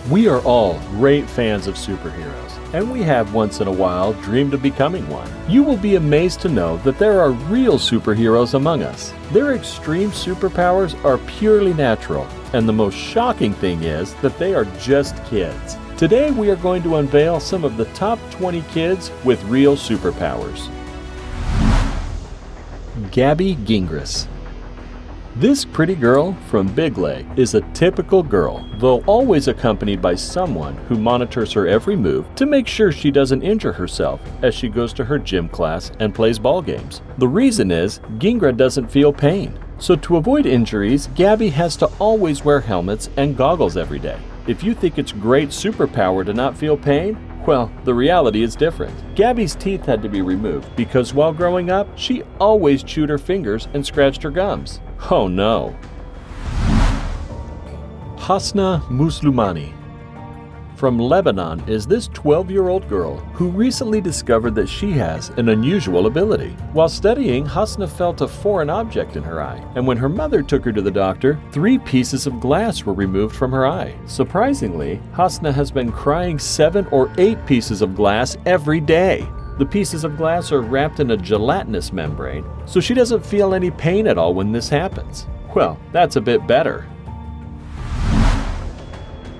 We are all great fans of superheroes, and we have once in a while dreamed of becoming one. You will be amazed to know that there are real superheroes among us. Their extreme superpowers are purely natural, and the most shocking thing is that they are just kids. Today we are going to unveil some of the top 20 kids with real superpowers. Gaby Gingras. This pretty girl from Big Leg is a typical girl, though always accompanied by someone who monitors her every move to make sure she doesn't injure herself as she goes to her gym class and plays ball games. The reason is Gingra doesn't feel pain. So to avoid injuries, Gaby has to always wear helmets and goggles every day. If you think it's great superpower to not feel pain, well, the reality is different. Gaby's teeth had to be removed because while growing up, she always chewed her fingers and scratched her gums. Oh no. Hasna Muslimani. From Lebanon is this 12-year-old girl who recently discovered that she has an unusual ability. While studying, Hasna felt a foreign object in her eye, and when her mother took her to the doctor, 3 pieces of glass were removed from her eye. Surprisingly, Hasna has been crying 7 or 8 pieces of glass every day. The pieces of glass are wrapped in a gelatinous membrane, so she doesn't feel any pain at all when this happens. Well, that's a bit better.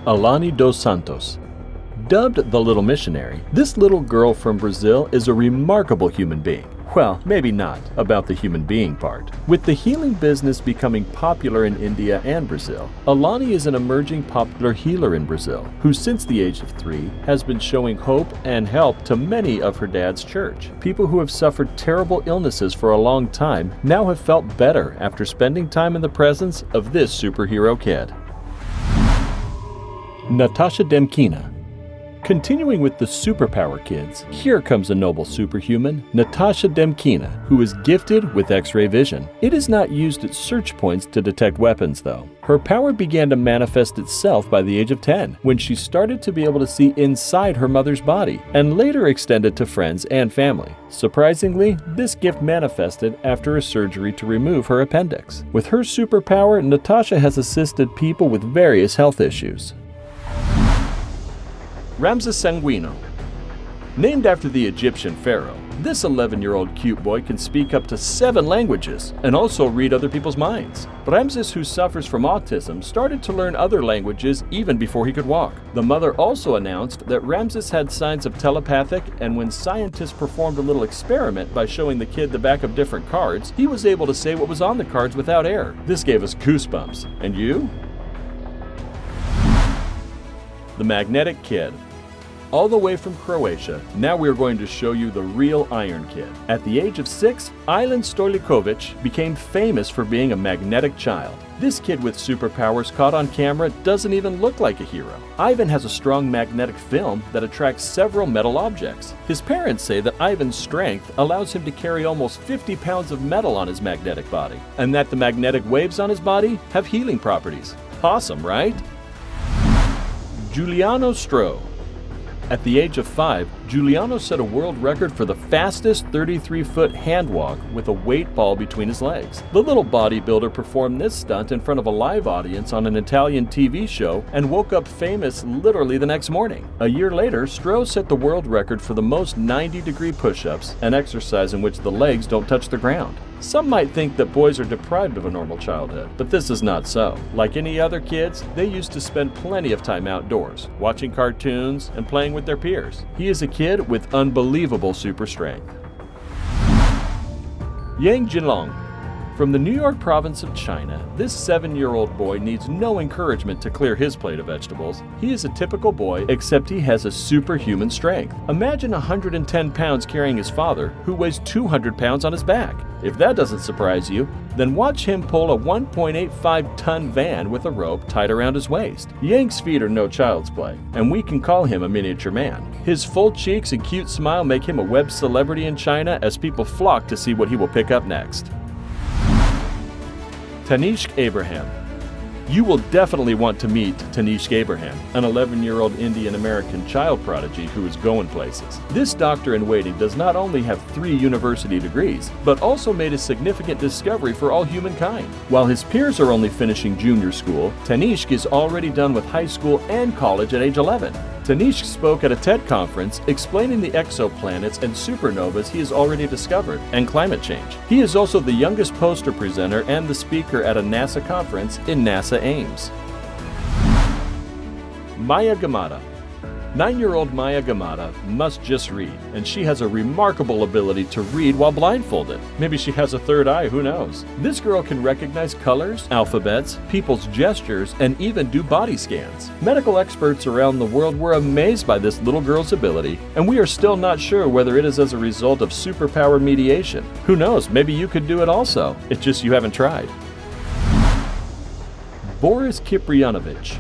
Alani dos Santos. Dubbed the Little Missionary, this little girl from Brazil is a remarkable human being. Well, maybe not about the human being part. With the healing business becoming popular in India and Brazil, Alani is an emerging popular healer in Brazil, who since the age of 3 has been showing hope and help to many of her dad's church. People who have suffered terrible illnesses for a long time now have felt better after spending time in the presence of this superhero kid. Natasha Demkina. Continuing with the superpower kids, here comes a noble superhuman, Natasha Demkina, who is gifted with X-ray vision. It is not used at search points to detect weapons though. Her power began to manifest itself by the age of 10, when she started to be able to see inside her mother's body, and later extended to friends and family. Surprisingly, this gift manifested after a surgery to remove her appendix. With her superpower, Natasha has assisted people with various health issues. Ramses Sanguino. Named after the Egyptian pharaoh, this 11-year-old cute boy can speak up to 7 languages and also read other people's minds. Ramses, who suffers from autism, started to learn other languages even before he could walk. The mother also announced that Ramses had signs of telepathic, and when scientists performed a little experiment by showing the kid the back of different cards, he was able to say what was on the cards without air. This gave us goosebumps. And you? The Magnetic Kid. All the way from Croatia, now we are going to show you the real Iron Kid. At the age of 6, Ivan Stojkovic became famous for being a magnetic child. This kid with superpowers caught on camera doesn't even look like a hero. Ivan has a strong magnetic film that attracts several metal objects. His parents say that Ivan's strength allows him to carry almost 50 pounds of metal on his magnetic body, and that the magnetic waves on his body have healing properties. Awesome, right? Giuliano Stro. At the age of 5, Giuliano set a world record for the fastest 33-foot hand walk with a weight ball between his legs. The little bodybuilder performed this stunt in front of a live audience on an Italian TV show and woke up famous literally the next morning. A year later, Stro set the world record for the most 90-degree push-ups, an exercise in which the legs don't touch the ground. Some might think that boys are deprived of a normal childhood, but this is not so. Like any other kids, they used to spend plenty of time outdoors, watching cartoons and playing with their peers. He is a kid with unbelievable super strength. Yang Jinlong. From the New York province of China, this 7-year-old boy needs no encouragement to clear his plate of vegetables. He is a typical boy, except he has a superhuman strength. Imagine 110 pounds carrying his father, who weighs 200 pounds on his back. If that doesn't surprise you, then watch him pull a 1.85-ton van with a rope tied around his waist. Yang's feet are no child's play, and we can call him a miniature man. His full cheeks and cute smile make him a web celebrity in China as people flock to see what he will pick up next. Tanishq Abraham. You will definitely want to meet Tanishq Abraham, an 11-year-old Indian-American child prodigy who is going places. This doctor-in-waiting does not only have 3 university degrees, but also made a significant discovery for all humankind. While his peers are only finishing junior school, Tanishq is already done with high school and college at age 11. Tanishq spoke at a TED conference explaining the exoplanets and supernovas he has already discovered and climate change. He is also the youngest poster presenter and the speaker at a NASA conference in NASA Ames. Maya Gamada. 9-year-old Maya Gamada must just read, and she has a remarkable ability to read while blindfolded. Maybe she has a third eye, who knows? This girl can recognize colors, alphabets, people's gestures, and even do body scans. Medical experts around the world were amazed by this little girl's ability, and we are still not sure whether it is as a result of superpower mediation. Who knows, maybe you could do it also. It's just you haven't tried. Boris Kiprianovich.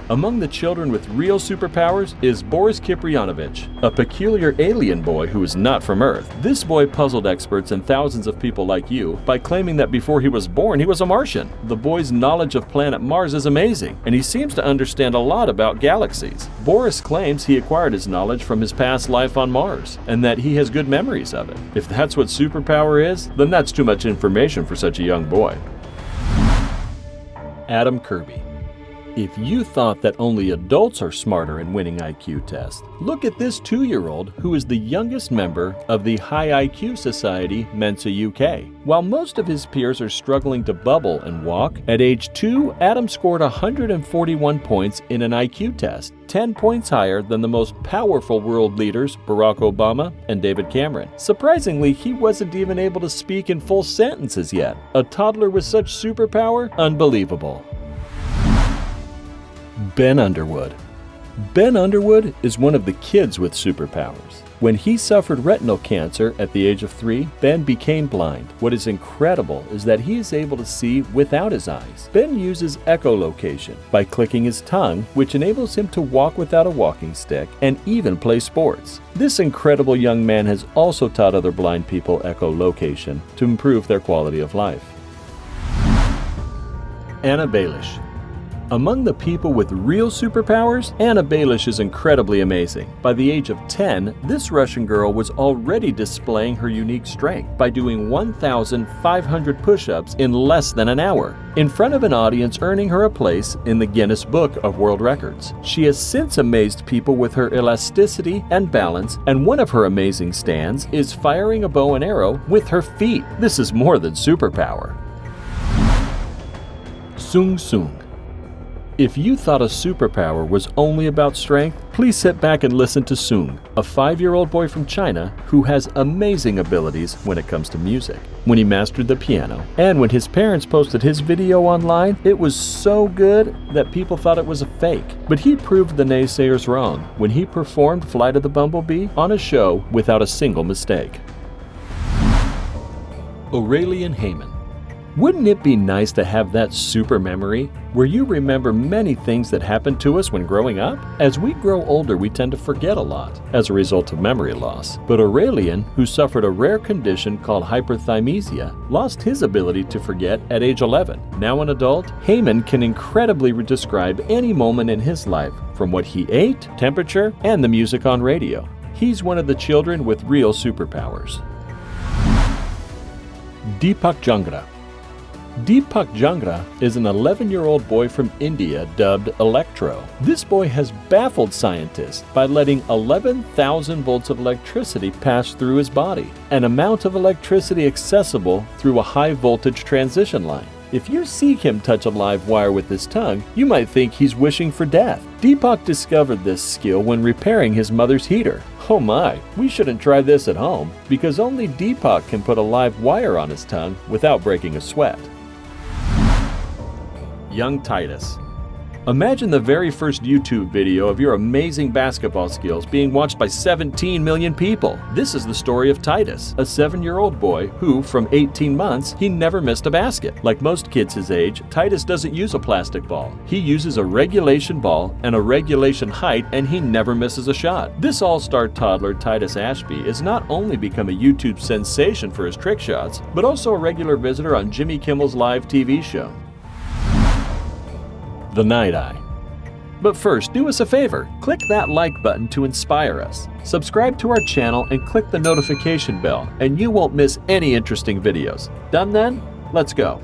Among the children with real superpowers is Boris Kiprianovich, a peculiar alien boy who is not from Earth. This boy puzzled experts and thousands of people like you by claiming that before he was born, he was a Martian. The boy's knowledge of planet Mars is amazing, and he seems to understand a lot about galaxies. Boris claims he acquired his knowledge from his past life on Mars, and that he has good memories of it. If that's what superpower is, then that's too much information for such a young boy. Adam Kirby. If you thought that only adults are smarter in winning IQ tests, look at this 2-year-old who is the youngest member of the High IQ Society Mensa UK. While most of his peers are struggling to bubble and walk, at age 2, Adam scored 141 points in an IQ test, 10 points higher than the most powerful world leaders Barack Obama and David Cameron. Surprisingly, he wasn't even able to speak in full sentences yet. A toddler with such superpower? Unbelievable. Ben Underwood. Ben Underwood is one of the kids with superpowers. When he suffered retinal cancer at the age of 3, Ben became blind. What is incredible is that he is able to see without his eyes. Ben uses echolocation by clicking his tongue, which enables him to walk without a walking stick and even play sports. This incredible young man has also taught other blind people echolocation to improve their quality of life. Anna Baelish. Among the people with real superpowers, Anna Baelish is incredibly amazing. By the age of 10, this Russian girl was already displaying her unique strength by doing 1,500 push-ups in less than an hour, in front of an audience, earning her a place in the Guinness Book of World Records. She has since amazed people with her elasticity and balance, and one of her amazing stands is firing a bow and arrow with her feet. This is more than superpower. Sung Sung. If you thought a superpower was only about strength, please sit back and listen to Sung, a 5-year-old boy from China who has amazing abilities when it comes to music. When he mastered the piano, and when his parents posted his video online, it was so good that people thought it was a fake. But he proved the naysayers wrong when he performed Flight of the Bumblebee on a show without a single mistake. Aurelian Heyman. Wouldn't it be nice to have that super memory where you remember many things that happened to us when growing up? As we grow older, we tend to forget a lot as a result of memory loss. But Aurelian, who suffered a rare condition called hyperthymesia, lost his ability to forget at age 11. Now an adult, Heyman can incredibly describe any moment in his life, from what he ate, temperature, and the music on radio. He's one of the children with real superpowers. Deepak Gingra. Deepak Gingra is an 11-year-old boy from India dubbed Electro. This boy has baffled scientists by letting 11,000 volts of electricity pass through his body, an amount of electricity accessible through a high-voltage transition line. If you see him touch a live wire with his tongue, you might think he's wishing for death. Deepak discovered this skill when repairing his mother's heater. Oh my, we shouldn't try this at home, because only Deepak can put a live wire on his tongue without breaking a sweat. Young Titus. Imagine the very first YouTube video of your amazing basketball skills being watched by 17 million people. This is the story of Titus, a 7-year-old boy who, from 18 months, he never missed a basket. Like most kids his age, Titus doesn't use a plastic ball. He uses a regulation ball and a regulation height, and he never misses a shot. This all-star toddler, Titus Ashby, has not only become a YouTube sensation for his trick shots, but also a regular visitor on Jimmy Kimmel's live TV show. the night eye. But first, do us a favor, click that like button to inspire us. Subscribe to our channel and click the notification bell, and you won't miss any interesting videos. Done then? Let's go.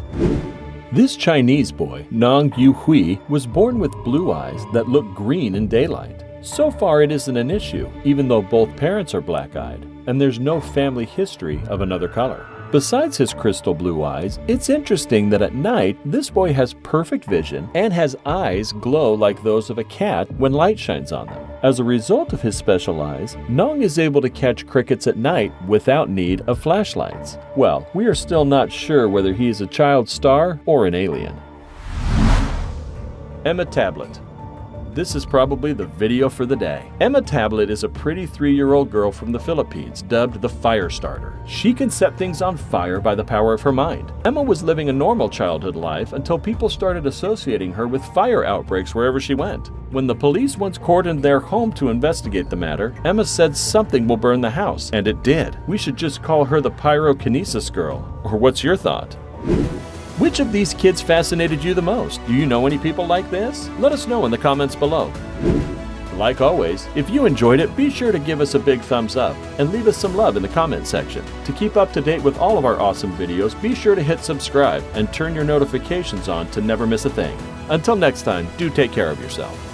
This Chinese boy, Nong Yu Hui, was born with blue eyes that look green in daylight. So far it isn't an issue, even though both parents are black-eyed, and there's no family history of another color. Besides his crystal blue eyes, it's interesting that at night, this boy has perfect vision and has eyes glow like those of a cat when light shines on them. As a result of his special eyes, Nong is able to catch crickets at night without need of flashlights. Well, we are still not sure whether he is a child star or an alien. Emma Tablet. This is probably the video for the day. Emma Tablet is a pretty 3-year-old girl from the Philippines dubbed the Fire Starter. She can set things on fire by the power of her mind. Emma was living a normal childhood life until people started associating her with fire outbreaks wherever she went. When the police once cordoned their home to investigate the matter, Emma said something will burn the house, and it did. We should just call her the pyrokinesis girl. Or what's your thought? Which of these kids fascinated you the most? Do you know any people like this? Let us know in the comments below. Like always, if you enjoyed it, be sure to give us a big thumbs up and leave us some love in the comment section. To keep up to date with all of our awesome videos, be sure to hit subscribe and turn your notifications on to never miss a thing. Until next time, do take care of yourself.